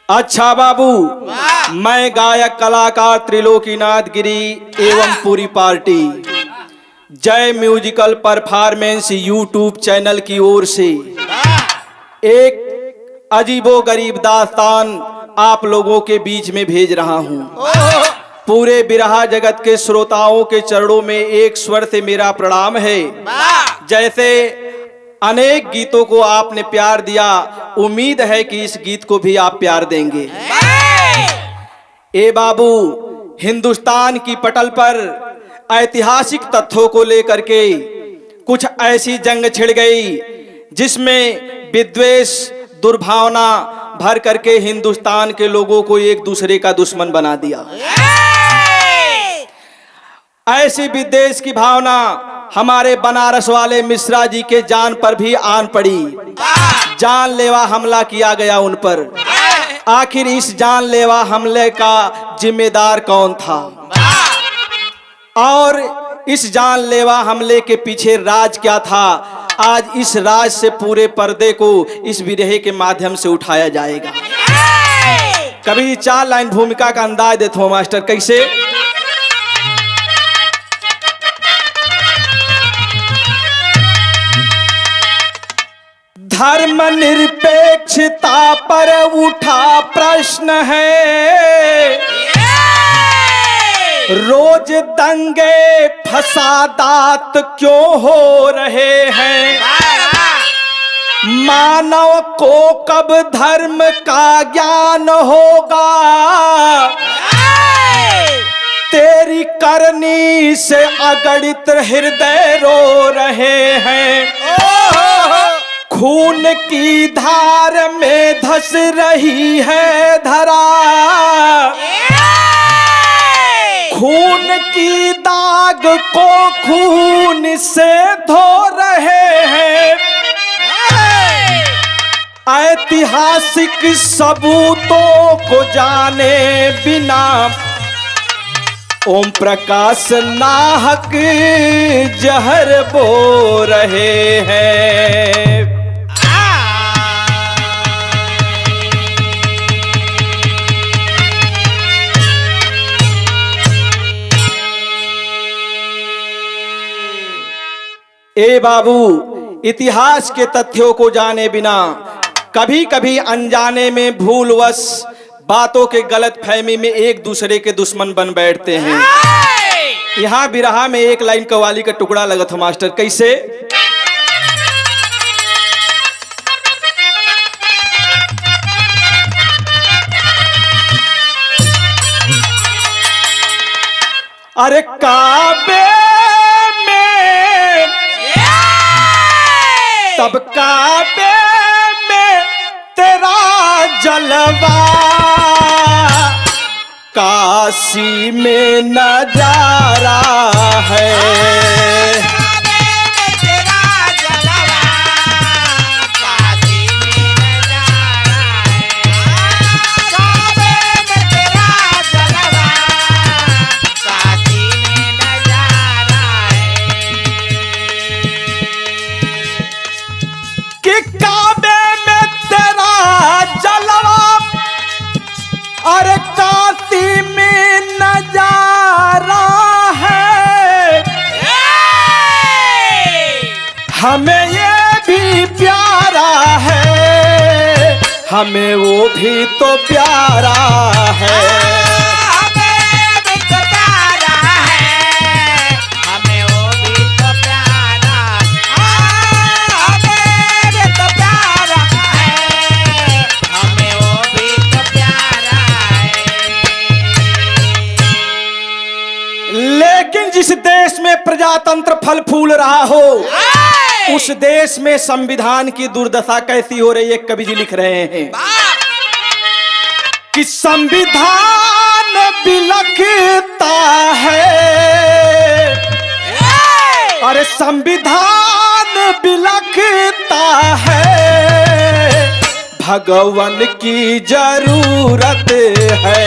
अच्छा बाबू, मैं गायक कलाकार त्रिलोकीनाथ गिरी एवं पूरी पार्टी जय म्यूजिकल परफॉर्मेंस यूट्यूब चैनल की ओर से एक अजीबो गरीब दास्तान आप लोगों के बीच में भेज रहा हूं। पूरे बिरहा जगत के श्रोताओं के चरणों में एक स्वर से मेरा प्रणाम है। जैसे अनेक गीतों को आपने प्यार दिया, उम्मीद है कि इस गीत को भी आप प्यार देंगे। ए बाबू, हिंदुस्तान की पटल पर ऐतिहासिक तथ्यों को लेकर के कुछ ऐसी जंग छिड़ गई जिसमें विद्वेष दुर्भावना भर करके हिंदुस्तान के लोगों को एक दूसरे का दुश्मन बना दिया। ऐसी विद्वेष की भावना हमारे बनारस वाले मिश्रा जी के जान पर भी आन पड़ी। जानलेवा हमला किया गया उन पर। आखिर इस जानलेवा हमले का जिम्मेदार कौन था और इस जानलेवा हमले के पीछे राज क्या था? आज इस राज से पूरे पर्दे को इस विरहे के माध्यम से उठाया जाएगा। कभी 4 लाइन भूमिका का अंदाज देते हो मास्टर, कैसे? धर्म निरपेक्षता पर उठा प्रश्न है, रोज दंगे फसादात क्यों हो रहे हैं? मानव को कब धर्म का ज्ञान होगा? तेरी करनी से अगणित हृदय रो रहे हैं। खून की धार में धस रही है धरा, खून की दाग को खून से धो रहे हैं। ऐतिहासिक सबूतों को जाने बिना ओम प्रकाश नाहक जहर बो रहे हैं। ए बाबू, इतिहास के तथ्यों को जाने बिना कभी कभी अनजाने में भूलवश बातों के गलत फहमी में एक दूसरे के दुश्मन बन बैठते हैं। यहाँ बिरहा में एक लाइन कव्वाली का टुकड़ा लगा था मास्टर, कैसे? अरे काबे तब काबे में तेरा जलवा, काशी में नजारा है। अरे काशी में नजारा है, हमें ये भी प्यारा है, हमें वो भी तो प्यारा है। लेकिन जिस देश में प्रजातंत्र फल फूल रहा हो, उस देश में संविधान की दुर्दशा कैसी हो रही है? कवि जी लिख रहे हैं कि संविधान बिलखता है, अरे संविधान बिलखता है, भगवान की जरूरत है।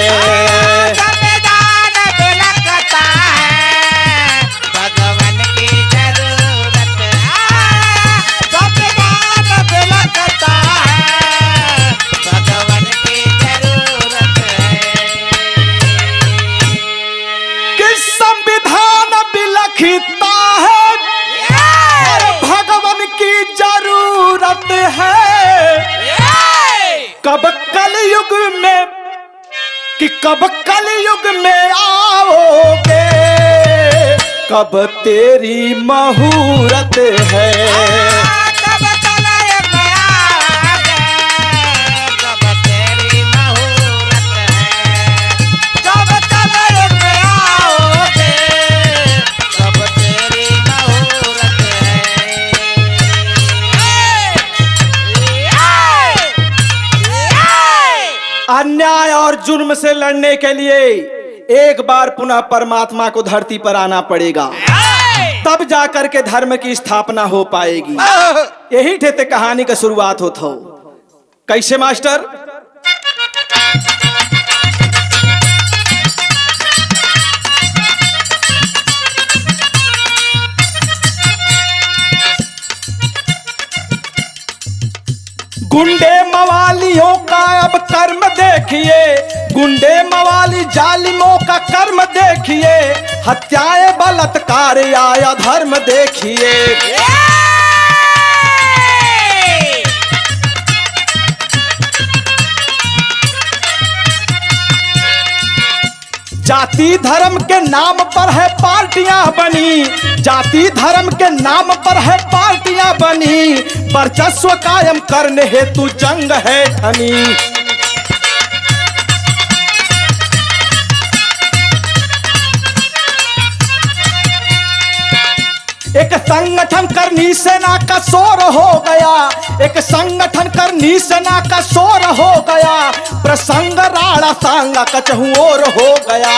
लगता है और भगवान की जरूरत है। कब कलयुग में कि कब कलयुग में आओगे, कब तेरी मुहूर्त है। कब कलयुग में आओगे, कब तेरी मुहूर्त है। कब कलयुग में आओगे, कब तेरी मुहूर्त है। अन्याय और जुर्म से लड़ने के लिए एक बार पुनः परमात्मा को धरती पर आना पड़ेगा, तब जाकर के धर्म की स्थापना हो पाएगी। यही ठेते कहानी का शुरुआत होता हो। कैसे मास्टर? गुंडे मवालियों का अब कर्म देखिए, गुंडे मवाली जालिमों का कर्म देखिए, हत्याएं बलात्कार या धर्म देखिए। जाति धर्म के नाम पर है पार्टियां बनी, जाति धर्म के नाम पर है पार्टियां बनी, वर्चस्व कायम करने हेतु जंग है ठनी। एक संगठन करनी सेना का शोर हो गया, एक संगठन करनी सेना का शोर हो गया, प्रसंग राणा सांगा कचहू और हो गया।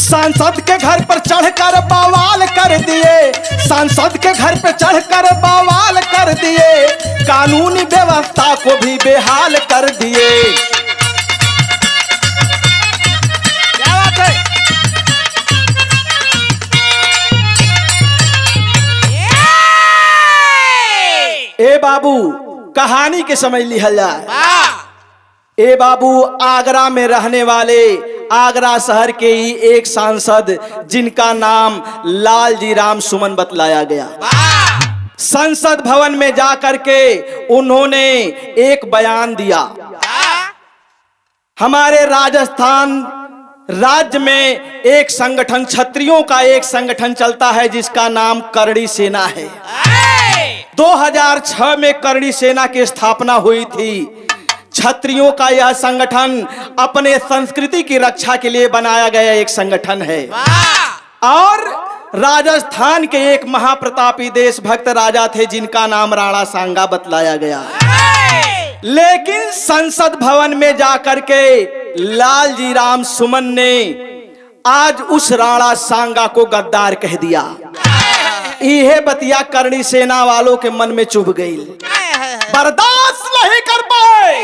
सांसद के घर पर चढ़कर बवाल कर दिए, सांसद के घर पर चढ़कर बवाल कर दिए, कानूनी व्यवस्था को भी बेहाल कर दिए। क्या बात है? ए बाबू कहानी के समझ लिहल जाए। ए बाबू आगरा में रहने वाले, आगरा शहर के ही एक सांसद जिनका नाम लालजी राम सुमन बतलाया गया, संसद भवन में जाकर के उन्होंने एक बयान दिया। हमारे राजस्थान राज्य में एक संगठन, क्षत्रियों का एक संगठन चलता है जिसका नाम करणी सेना है। 2006 में करणी सेना की स्थापना हुई थी। क्षत्रियों का यह संगठन अपने संस्कृति की रक्षा के लिए बनाया गया एक संगठन है। और राजस्थान के एक महाप्रतापी देशभक्त राजा थे जिनका नाम राणा सांगा बतलाया गया। लेकिन संसद भवन में जाकर के लालजी राम सुमन ने आज उस राणा सांगा को गद्दार कह दिया। यह बतिया करणी सेना वालों के मन में चुभ गई, बर्दाश्त नहीं कर पाए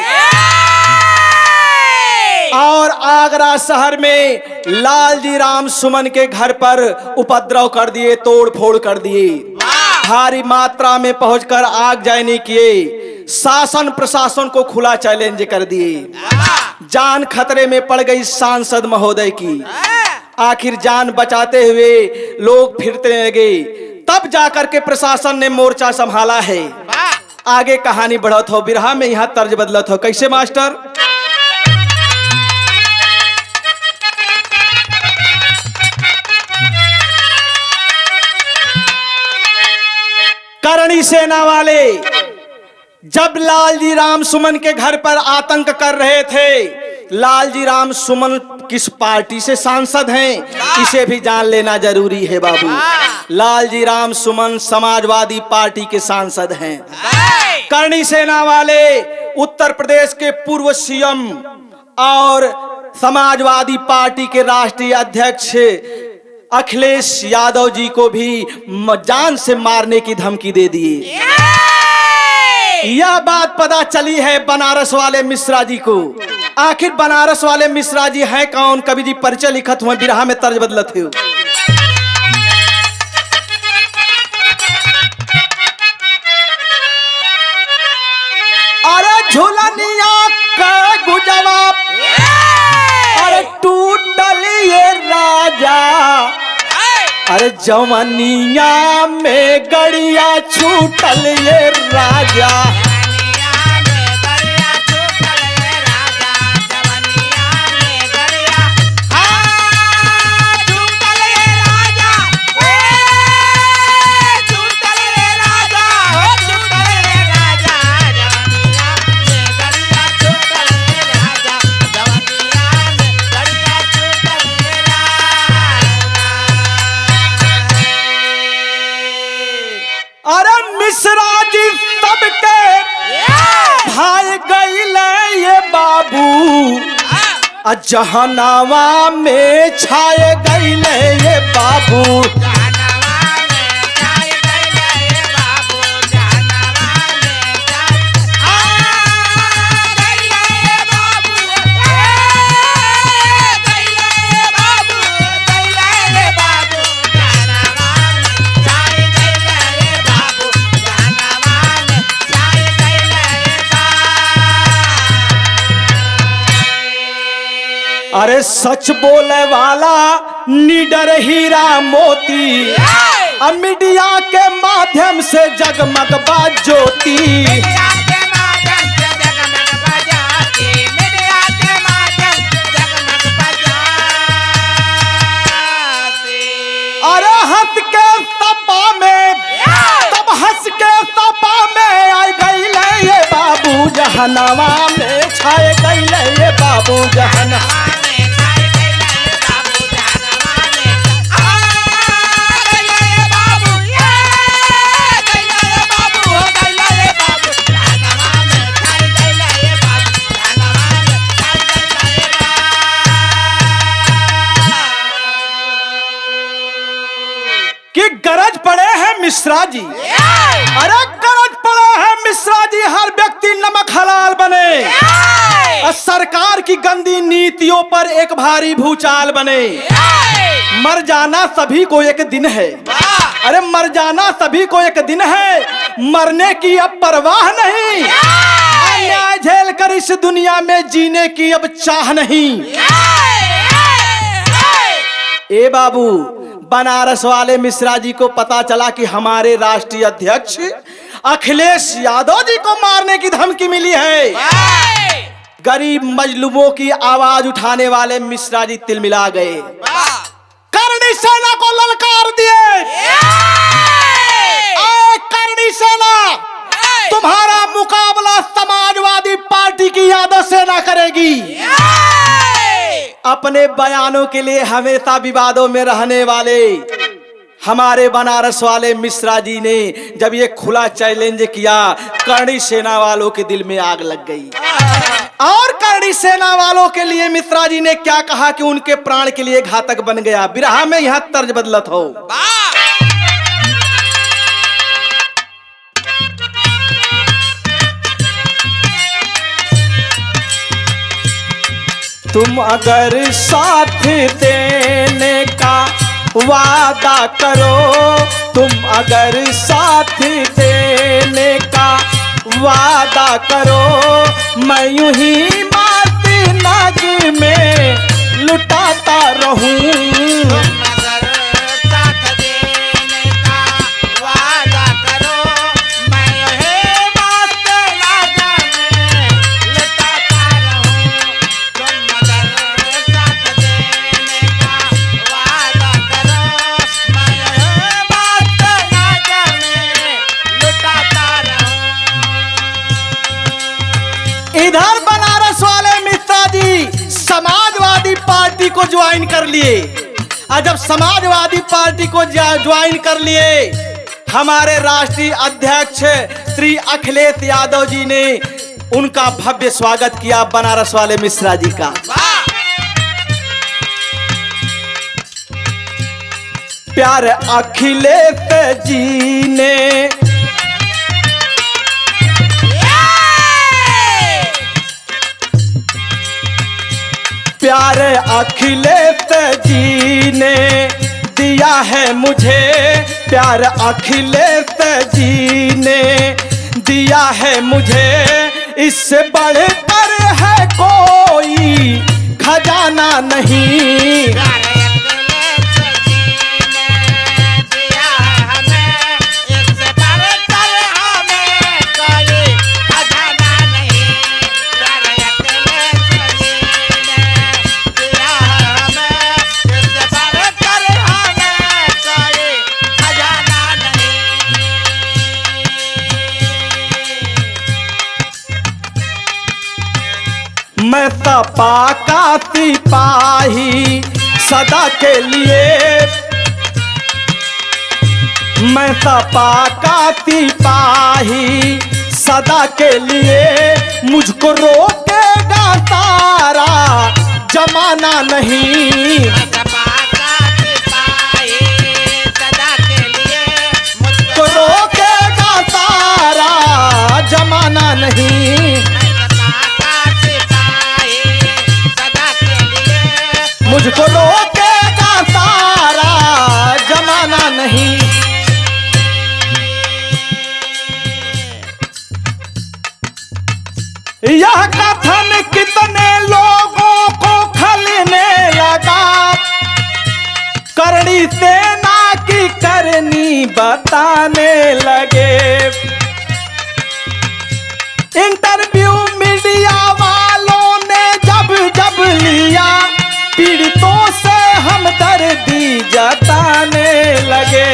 और आगरा शहर में लालजी राम सुमन के घर पर उपद्रव कर दिए, तोड़ फोड़ कर दिए। भारी मात्रा में पहुंचकर आगजनी किए, शासन प्रशासन को खुला चैलेंज कर दिए। जान खतरे में पड़ गई सांसद महोदय की। आखिर जान बचाते हुए लोग फिरते लगे, तब जाकर के प्रशासन ने मोर्चा संभाला है। आगे कहानी बढ़त हो, बिरहा में यहाँ तर्ज बदलत हो। कैसे मास्टर? करणी सेना वाले जब लालजी राम सुमन के घर पर आतंक कर रहे थे, लालजी राम सुमन किस पार्टी से सांसद हैं इसे भी जान लेना जरूरी है बाबू। लालजी राम सुमन समाजवादी पार्टी के सांसद हैं। करणी सेना वाले उत्तर प्रदेश के पूर्व सीएम और समाजवादी पार्टी के राष्ट्रीय अध्यक्ष अखिलेश यादव जी को भी जान से मारने की धमकी दे दिए। यह बात पता चली है बनारस वाले मिश्रा जी को। आखिर बनारस वाले मिश्रा जी हैं कौन? कवि जी परिचय लिखत हुए, बिरहा में तर्ज बदलत हो। अरे झुलनिया अरे जवनिया में गड़िया छूटल ये राजा, जवनिया में गड़िया छूटल ये राजा, जवनिया में गड़िया छूटल ये राजा, छूटल ये राजा, छूटल ये राजा, जवनिया में गड़िया छूटल ये राजा, जवनिया में गड़िया छूटल ये राजा। अरे मिश्रा जी सबके भाई गईले ये बाबू, जहनावा में छाए गईले ये बाबू, जानवा में छाए गईले ये बाबू, जानवा में गईले ये बाबू, गईले ये बाबू, गईले ये बाबू, जानवा में छाए गईले ये बाबू, जानवा में छाए गईले ये बाबू। अरे सच बोले वाला निडर हीरा मोती, मीडिया के माध्यम से जगमग बा ज्योति, मीडिया के माध्यम से जगमग बजाती, मीडिया के माध्यम से जगमग बजाती। अरे हंस के सपा में, तब हंस के सपा में आई गईले ये बाबू, जहनावा में छाए गईले ये बाबू, जहना जानवा में छाए गईले ये बाबू, जानवा में गईले ये बाबू, गईले ये बाबू, हो गईले ये बाबू, जानवा में छाए गईले ये बाबू, जानवा में छाए गईले ये बाबू। कि गरज पड़े हैं मिश्रा जी, अरे गरज पड़े हैं मिश्रा जी, हर व्यक्ति नमक हलाल बने, और सरकार की गंदी नीतियों पर एक भारी भूचाल बने। मर जाना सभी को एक दिन है, अरे मर जाना सभी को एक दिन है, मरने की अब परवाह नहीं, अन्याय झेल कर इस दुनिया में जीने की अब चाह नहीं। ए बाबू, बनारस वाले मिश्रा जी को पता चला कि हमारे राष्ट्रीय अध्यक्ष अखिलेश यादव जी को मारने की धमकी मिली है। गरीब मजलूमों की आवाज उठाने वाले मिश्रा जी तिलमिला गए, करणी सेना को ललकार दिए, करणी सेना तुम्हारा मुकाबला समाजवादी पार्टी की यादव सेना करेगी। अपने बयानों के लिए हमेशा विवादों में रहने वाले हमारे बनारस वाले मिश्रा जी ने जब ये खुला चैलेंज किया, करणी सेना वालों के दिल में आग लग गई। और करणी सेना वालों के लिए मिश्रा जी ने क्या कहा कि उनके प्राण के लिए घातक बन गया। बिरहा में यहां तर्ज बदलत हो। तुम अगर साथ देने का वादा करो, तुम अगर साथ देने का वादा करो, मैं यूं ही माटी नाग में लुटाता रहूं। इधर बनारस वाले मिश्रा जी समाजवादी पार्टी को ज्वाइन कर लिए, और जब समाजवादी पार्टी को ज्वाइन कर लिए, हमारे राष्ट्रीय अध्यक्ष श्री अखिलेश यादव जी ने उनका भव्य स्वागत किया बनारस वाले मिश्रा जी का। प्यारे अखिलेश जी ने प्यारे अखिलेश जी ने दिया है मुझे, प्यारे अखिलेश जी ने दिया है मुझे, इससे बढ़कर है कोई खजाना नहीं। मैं सपा का सिपाही सदा के लिए, मैं सपा का सिपाही सदा के लिए, मुझको रोकेगा सारा जमाना नहीं। सपा का सिपाही सदा के लिए, मुझको रोकेगा सारा जमाना नहीं। मुझको रोकेगा सारा जमाना नहीं। यह कथन कितने लोगों को खलने लगा, करणी सेना की करनी बताने लगे। इंटरव्यू मीडिया वालों ने जब जब लिया, पीड़ितों से हमदर्दी जताने लगे।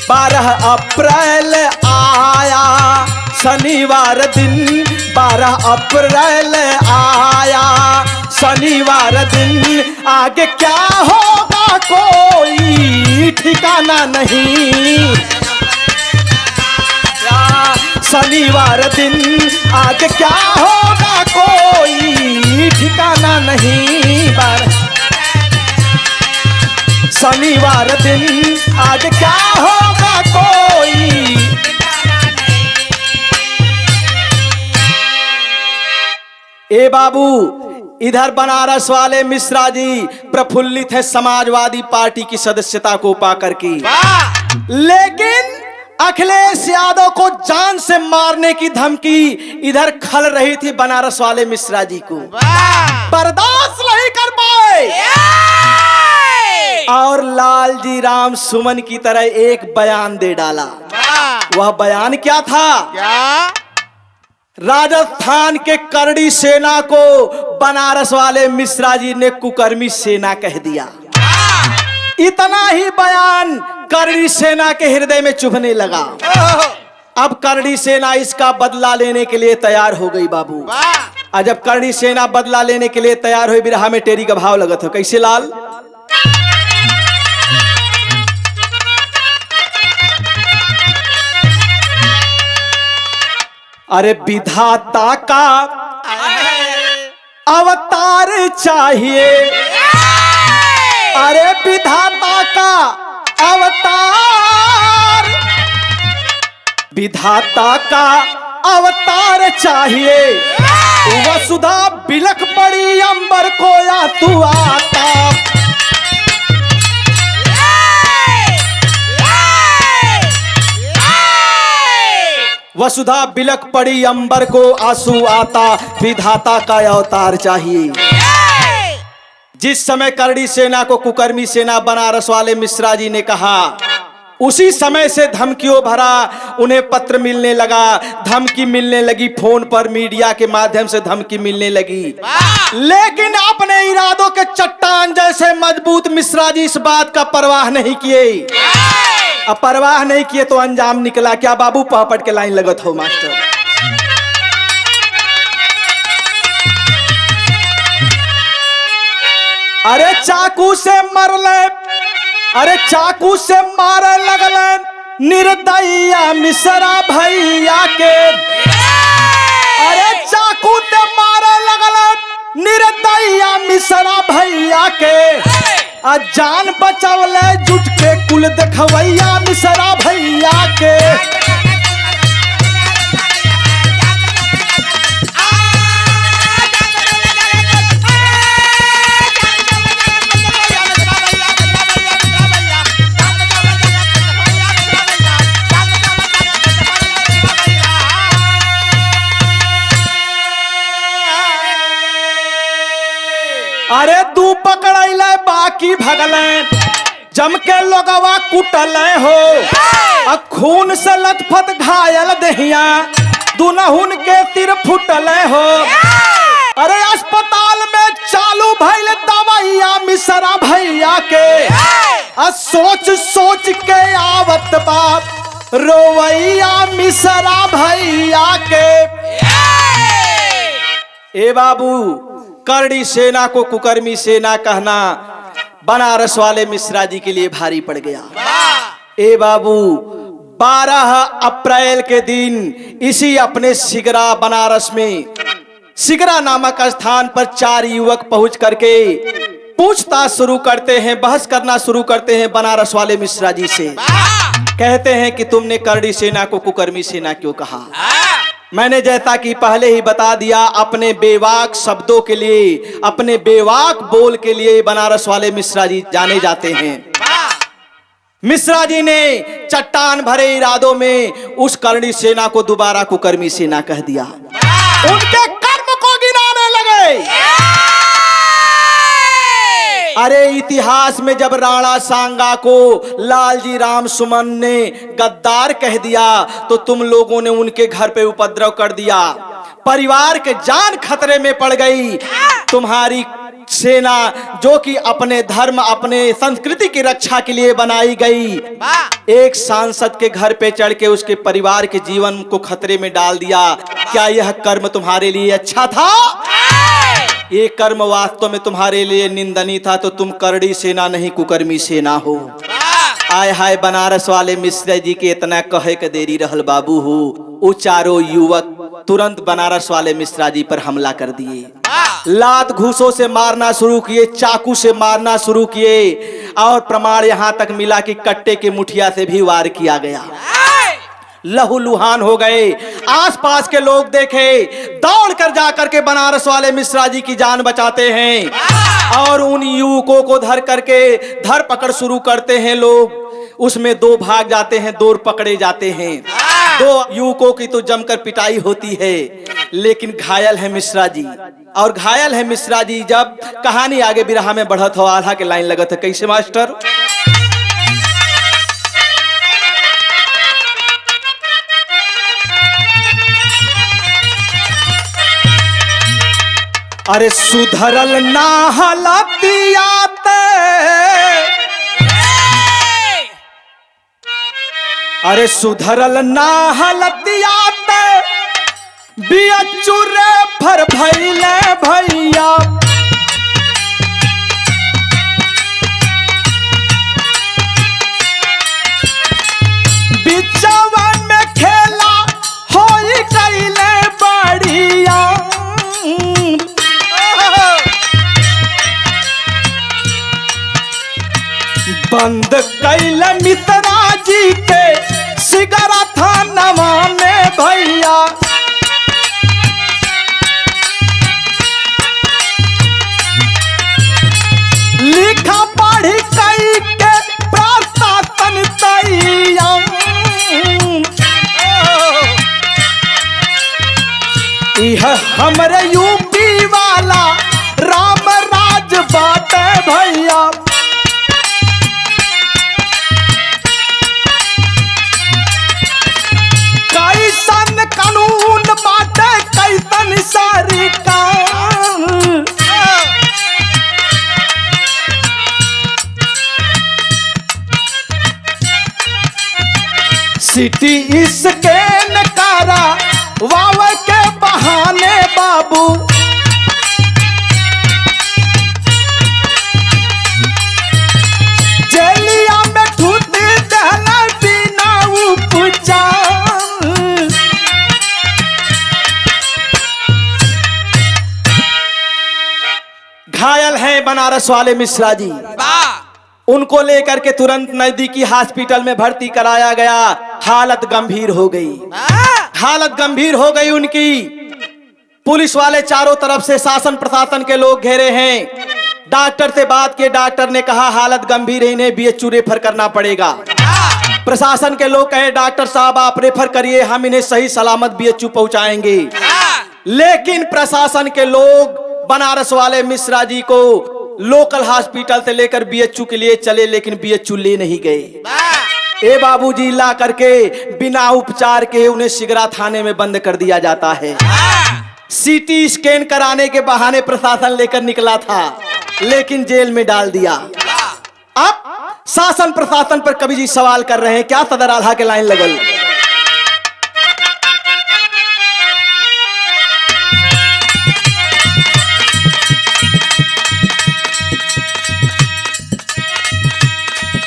12 अप्रैल आया शनिवार दिन, 12 अप्रैल आया शनिवार दिन, आगे क्या होगा कोई ठिकाना नहीं। शनिवार दिन आज क्या होगा कोई ठिकाना नहीं। शनिवार दिन आज क्या होगा कोई। ए बाबू, इधर बनारस वाले मिश्रा जी प्रफुल्लित है समाजवादी पार्टी की सदस्यता को पाकर के, लेकिन अखिलेश यादव को जान से मारने की धमकी इधर खल रही थी बनारस वाले मिश्रा जी को, बर्दाश्त नहीं कर पाए और लालजी राम सुमन की तरह एक बयान दे डाला। वह बयान क्या था? राजस्थान के करड़ी सेना को बनारस वाले मिश्रा जी ने कुकर्मी सेना कह दिया। इतना ही बयान करड़ी सेना के हृदय में चुभने लगा। अब करड़ी सेना इसका बदला लेने के लिए तैयार हो गई बाबू। और जब करड़ी सेना बदला लेने के लिए तैयार हुई, बिरहा में टेरी का भाव लगत हो कैसे लाल? अरे विधाता का अवतार चाहिए, अरे विधाता का अवतार, विधाता का अवतार चाहिए। वसुधा बिलख पड़ी अंबर को या तू आता, वसुधा बिलख पड़ी अंबर को आंसू आता, विधाता का अवतार चाहिए। जिस समय करड़ी सेना को कुकर्मी सेना बनारस वाले मिश्रा जी ने कहा, उसी समय से धमकियों भरा उन्हें पत्र मिलने लगा, धमकी मिलने लगी, फोन पर मीडिया के माध्यम से धमकी मिलने लगी। लेकिन अपने इरादों के चट्टान जैसे मजबूत मिश्रा जी इस बात का परवाह नहीं किए। अब परवाह नहीं किए तो अंजाम निकला क्या बाबू? पापड़ के लाइन लगत हो मास्टर। अरे चाकू से मरले, अरे चाकू से मारे लगले निर्दयिया मिश्रा भैया के, अरे चाकू से मारे लगले निर्दयिया मिश्रा भैया के, जान बचावले जुट के कुल देखवैया मिश्रा भैया के। अरे तू पकड़ैले बाकी भगले, जम के लोगवा कुटले हो, खून से लथपथ घायल दहिया, दुनहुन के सिर फुटले हो। अरे अस्पताल में चालू भइल दवाइया मिश्रा भैया के, सोच सोच के आवत बाप रोवैया मिश्रा भैया के। ए बाबू, करड़ी सेना को कुकर्मी सेना कहना बनारस वाले मिश्रा जी के लिए भारी पड़ गया। ए बाबू, 12 अप्रैल के दिन इसी अपने सिगरा बनारस में सिगरा नामक स्थान पर 4 युवक पहुंच करके पूछताछ शुरू करते हैं, बहस करना शुरू करते हैं बनारस वाले मिश्रा जी से। कहते हैं कि तुमने करड़ी सेना को कुकर्मी सेना क्यों कहा? मैंने जैसा कि पहले ही बता दिया, अपने बेवाक शब्दों के लिए, अपने बेवाक बोल के लिए बनारस वाले मिश्रा जी जाने जाते हैं। मिश्रा जी ने चट्टान भरे इरादों में उस करड़ी सेना को दोबारा कुकर्मी सेना कह दिया। उनके कर्म को गिनाने लगे। अरे इतिहास में जब राणा सांगा को लालजी राम सुमन ने गद्दार कह दिया तो तुम लोगों ने उनके घर पे उपद्रव कर दिया, परिवार के जान खतरे में पड़ गई। तुम्हारी सेना जो कि अपने धर्म, अपने संस्कृति की रक्षा के लिए बनाई गई, एक सांसद के घर पे चढ़ के उसके परिवार के जीवन को खतरे में डाल दिया। क्या यह कर्म तुम्हारे लिए अच्छा था? ये कर्म वास्तव में तुम्हारे लिए निंदनीय था। तो तुम करड़ी सेना नहीं, कुकर्मी सेना हो। आय हाय, बनारस वाले मिश्रा जी के इतना कहे के देरी रहल बाबू हो। वो चारों युवक तुरंत बनारस वाले मिश्रा जी पर हमला कर दिए। लात घूसों से मारना शुरू किए, चाकू से मारना शुरू किए, और प्रमाण यहाँ तक मिला कि कट्टे के मुठिया से भी वार किया गया। लहूलुहान हो गए। आसपास के लोग देखे, दौड़ कर जाकर के बनारस वाले मिश्रा जी की जान बचाते हैं और उन युवकों को धर करके धरपकड़ शुरू करते हैं। लोग उसमें 2 भाग जाते हैं, 2 पकड़े जाते हैं। 2 युवकों की तो जमकर पिटाई होती है, लेकिन घायल है मिश्रा जी। और घायल है मिश्रा जी जब कहानी आगे बिरहा में बढ़त हो, आधा के लाइन लगत है। कैसे मास्टर? अरे सुधरल ना हलतियात, अरे सुधरल ना हलतियात, बियचुरे फर भइले भैया। बिचवन में खेला होई गइले बढ़िया। बंद कैल मिश्रा जी के सिगरा थानवा में भैया। लिखा पढ़ी कई के प्रशासन तैया। यह हमरे यूपी वाला राम राज बाटे भैया। कैसन कानून बाटे, कैसन सरकार। सिटी स्कैन करा वाव के बहाने बाबू। जेलिया में ठूट दहला बिना उपचार। घायल हैं बनारस वाले मिश्रा जी। उनको लेकर के तुरंत नजदीकी हॉस्पिटल में भर्ती कराया गया। हालत गंभीर हो गई, हालत गंभीर हो गई उनकी। पुलिस वाले चारों तरफ से शासन प्रशासन के लोग घेरे हैं। डॉक्टर से बात किए, डॉक्टर ने कहा हालत गंभीर है, इन्हें बीएचयू रेफर करना पड़ेगा। प्रशासन के लोग कहे डॉक्टर साहब आप रेफर करिए, हम इन्हें सही सलामत बीएचयू पहुंचाएंगे। लेकिन प्रशासन के लोग बनारस वाले मिश्रा जी को लोकल हॉस्पिटल से लेकर बीएचयू के लिए चले, लेकिन बीएचयू ले नहीं गए। ए बाबूजी, ला करके बिना उपचार के उन्हें सिगरा थाने में बंद कर दिया जाता है। सीटी स्कैन कराने के बहाने प्रशासन लेकर निकला था, लेकिन जेल में डाल दिया। अब शासन प्रशासन पर कवि जी सवाल कर रहे हैं, क्या सदर आधा के लाइन लगल।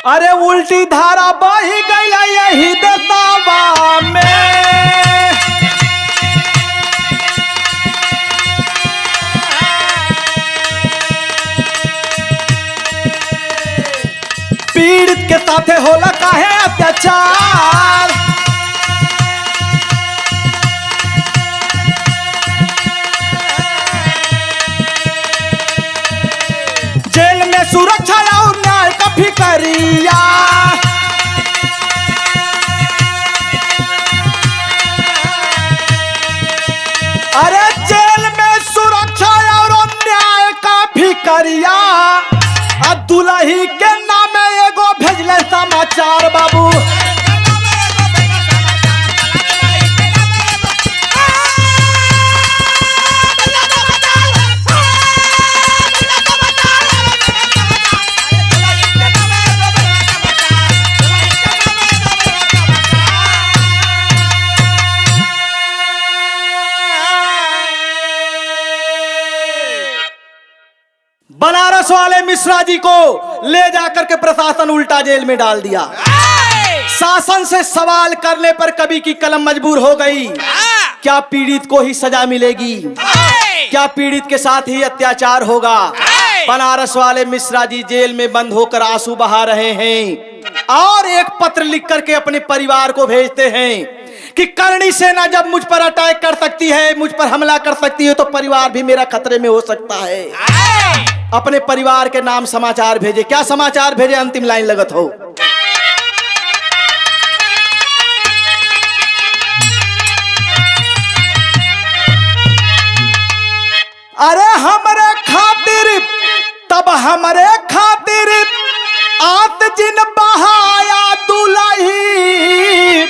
अरे उल्टी धारा बही गई यही दसावा में। पीड़ित के साथे होला काहे अत्याचार। जेल में सुरक्षा और न्याय का फिक्रिया। अरे जेल में सुरक्षा और न्याय का फिक्रिया। दुलही के नामे एगो भेजले समाचार बाबू। बनारस वाले मिश्रा जी को ले जाकर के प्रशासन उल्टा जेल में डाल दिया। शासन से सवाल करने पर कवि की कलम मजबूर हो गई। क्या पीड़ित को ही सजा मिलेगी? क्या पीड़ित के साथ ही अत्याचार होगा? बनारस वाले मिश्रा जी जेल में बंद होकर आंसू बहा रहे हैं और एक पत्र लिख करके अपने परिवार को भेजते हैं कि करणी सेना जब मुझ पर अटैक कर सकती है, मुझ पर हमला कर सकती है, तो परिवार भी मेरा खतरे में हो सकता है। अपने परिवार के नाम समाचार भेजे। क्या समाचार भेजे? अंतिम लाइन लगत हो। अरे हमरे खातिर तब हमरे खातिर आत जिन बहाया दुलही।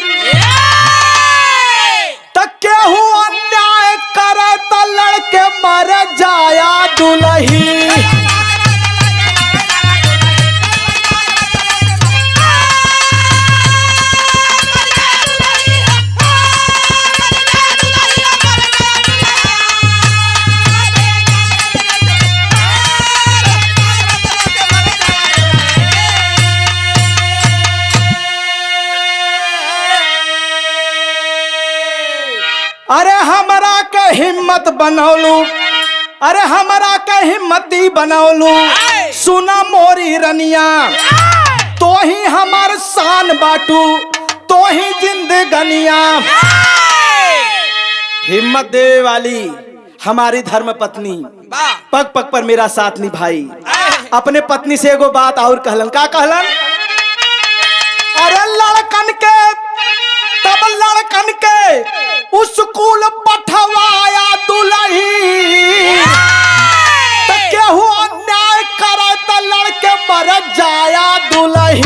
तक केहू अन्याय करे त लड़के मर जाया दुलही। अरे हमरा के हिम्मत बनौलू, अरे हमरा के हिम्मती बनौलू। सुना मोरी रनिया, तो ही हमार शान बाटू, तो ही जिंदगनिया। हिम्मत देवे वाली हमारी धर्म पत्नी पग पग पर मेरा साथ निभाई। अपने पत्नी से एगो बात और कहलन। का कहलन? अरे लड़कन के तब लड़कन के स्कूल पठवाया दुलही। तो केहू अन्याय करे तो लड़के मर जाया दुलही।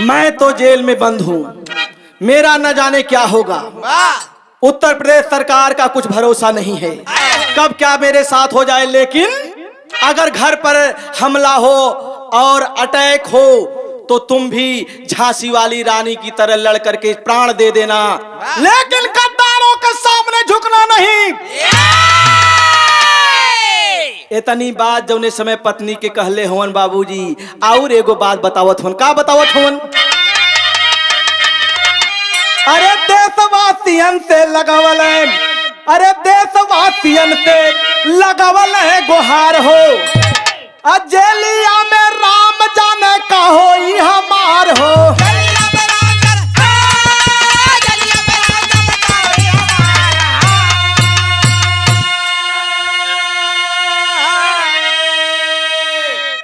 मैं तो जेल में बंद हूं, मेरा न जाने क्या होगा। उत्तर प्रदेश सरकार का कुछ भरोसा नहीं है, कब क्या मेरे साथ हो जाए। लेकिन अगर घर पर हमला हो और अटैक हो तो तुम भी झांसी वाली रानी की तरह लड़ करके प्राण दे देना, लेकिन गद्दारों के सामने झुकना नहीं। इतनी बात जौने समय पत्नी के कहले होवन बाबूजी। और एगो बात बतावत होन। का बतावत होन? अरे देशवासियन से लगावल है, अरे देशवासियन से लगावल है गुहार हो। जेलिया में राम जाने का हो ही हमार हो।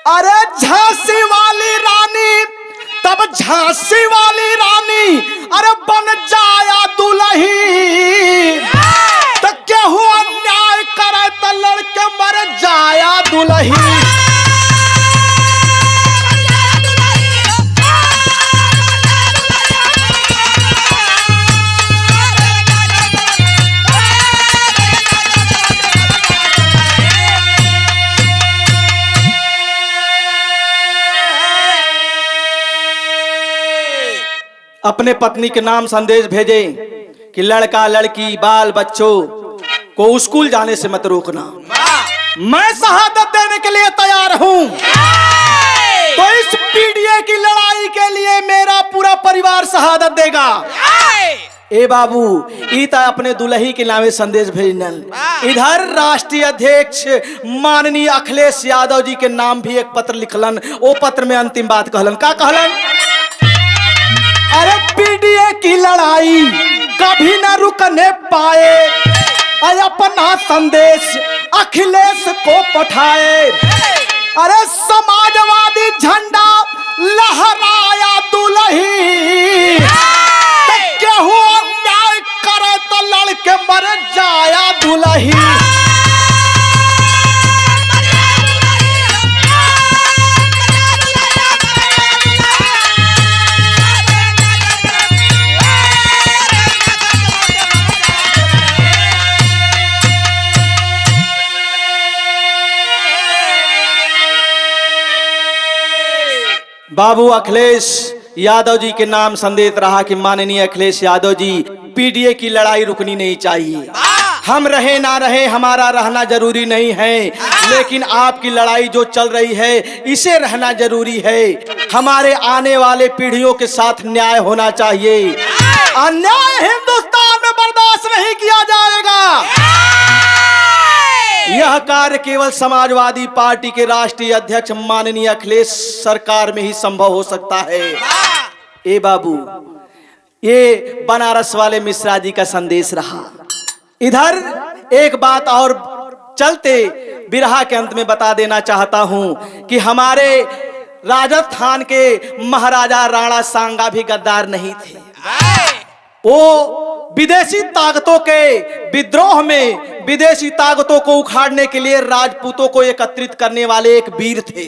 अरे झांसी वाली रानी तब झांसी वाली रानी अरे बन जाया दुलही। तो केहू अन्याय करे तो लड़के मर जाया दुलही। अपने पत्नी के नाम संदेश भेजे कि लड़का लड़की बाल बच्चों को स्कूल जाने से मत रोकना। मैं शहादत देने के लिए तैयार हूं। तो इस पीडीए की लड़ाई के लिए मेरा पूरा परिवार शहादत देगा। ए बाबू ईता अपने दुल्ही के नामे संदेश भेजनल। इधर राष्ट्रीय अध्यक्ष माननीय अखिलेश यादव जी के नाम भी एक पत्र लिखलन। ओ पत्र में अंतिम बात कहलन। का कहलन? अरे पीडीए की लड़ाई कभी न रुकने पाए, अपना संदेश अखिलेश को पठाए। अरे समाजवादी झंडा लहराया दुल्ही, केहू अन्याय करे तो लड़के मर जाया दुल्ही। बाबू अखिलेश यादव जी के नाम संदेश रहा कि माननीय अखिलेश यादव जी, पीडीए की लड़ाई रुकनी नहीं चाहिए। हम रहे ना रहे, हमारा रहना जरूरी नहीं है, लेकिन आपकी लड़ाई जो चल रही है इसे रहना जरूरी है। हमारे आने वाले पीढ़ियों के साथ न्याय होना चाहिए। अन्याय हिंदुस्तान में बर्दाश्त नहीं किया जाएगा। यह कार्य केवल समाजवादी पार्टी के राष्ट्रीय अध्यक्ष माननीय अखिलेश सरकार में ही संभव हो सकता है। ए बाबू, ये बनारस वाले मिश्रा जी का संदेश रहा। इधर एक बात और चलते बिरहा के अंत में बता देना चाहता हूं कि हमारे राजस्थान के महाराजा राणा सांगा भी गद्दार नहीं थे। वो विदेशी ताकतों के विद्रोह में विदेशी ताकतों को उखाड़ने के लिए राजपूतों को एकत्रित करने वाले एक वीर थे।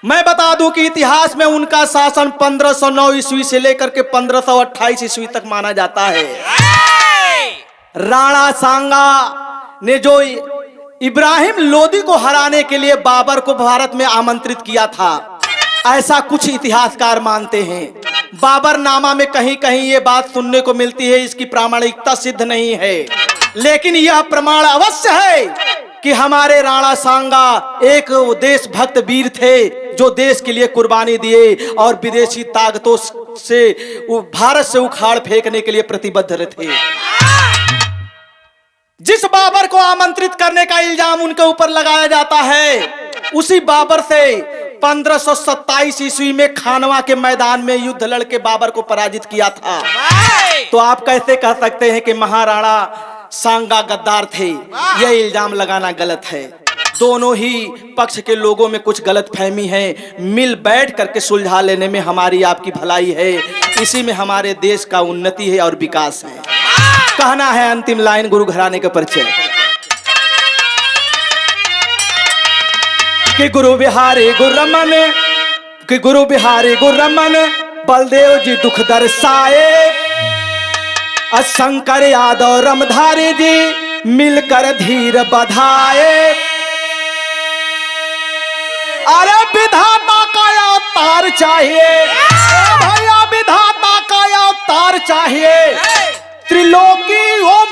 मैं बता दूं कि इतिहास में उनका शासन 1509 ईस्वी से लेकर के 1528 ईस्वी तक माना जाता है। राणा सांगा ने जो इब्राहिम लोदी को हराने के लिए बाबर को भारत में आमंत्रित किया था, ऐसा कुछ इतिहासकार मानते हैं। बाबर नामा में कहीं कहीं ये बात सुनने को मिलती है, इसकी प्रामाणिकता सिद्ध नहीं है, लेकिन यह प्रमाण अवश्य है कि हमारे राणा सांगा एक देशभक्त वीर थे जो देश के लिए कुर्बानी दिए और विदेशी ताकतों से भारत से उखाड़ फेंकने के लिए प्रतिबद्ध थे। जिस बाबर को आमंत्रित करने का इल्जाम उनके ऊपर लगाया जाता है, उसी बाबर से 1527 ईस्वी में खानवा के मैदान में युद्ध लड़के बाबर को पराजित किया था। तो आप कैसे कह सकते हैं कि महाराणा सांगा गद्दार थे? यह इल्जाम लगाना गलत है। दोनों ही पक्ष के लोगों में कुछ गलतफहमी है, मिल बैठ करके सुलझा लेने में हमारी आपकी भलाई है। इसी में हमारे देश का उन्नति है और विकास है। कहना है अंतिम लाइन गुरु घराने का परिचय कि गुरु बिहारी गुरमन, कि गुरु बिहारी गुरमन बलदेव जी दुख दर्शाए, शंकर यादव रमधारी जी मिलकर धीर बधाए। अरे विधाता का अवतार चाहिए भैया, विधाता का अवतार चाहिए। त्रिलोकी ओ